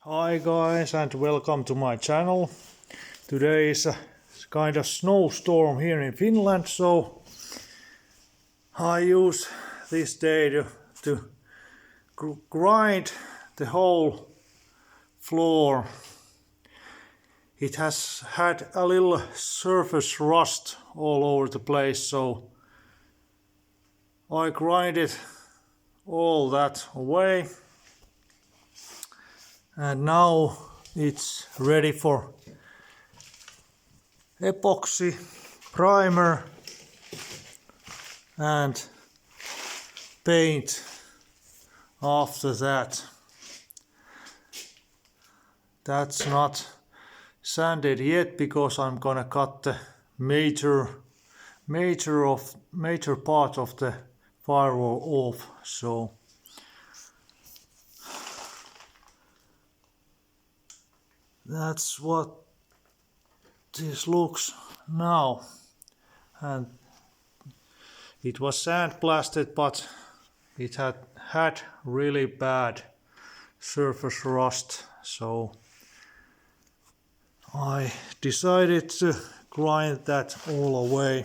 Hi guys and welcome to my channel. Today is a kind of snowstorm here in Finland, so I use this day to grind the whole floor. It has had a little surface rust all over the place, so I grinded all that away. And now it's ready for epoxy, primer and paint after that. That's not sanded yet because I'm gonna cut the major part of the firewall off. So that's what this looks now, and it was sandblasted, but it had really bad surface rust, so I decided to grind that all away.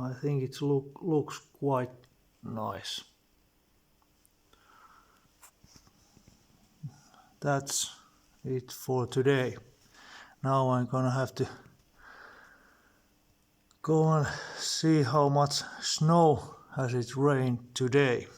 I think it looks quite nice. That's it for today. Now I'm gonna have to go and see how much snow has it rained today.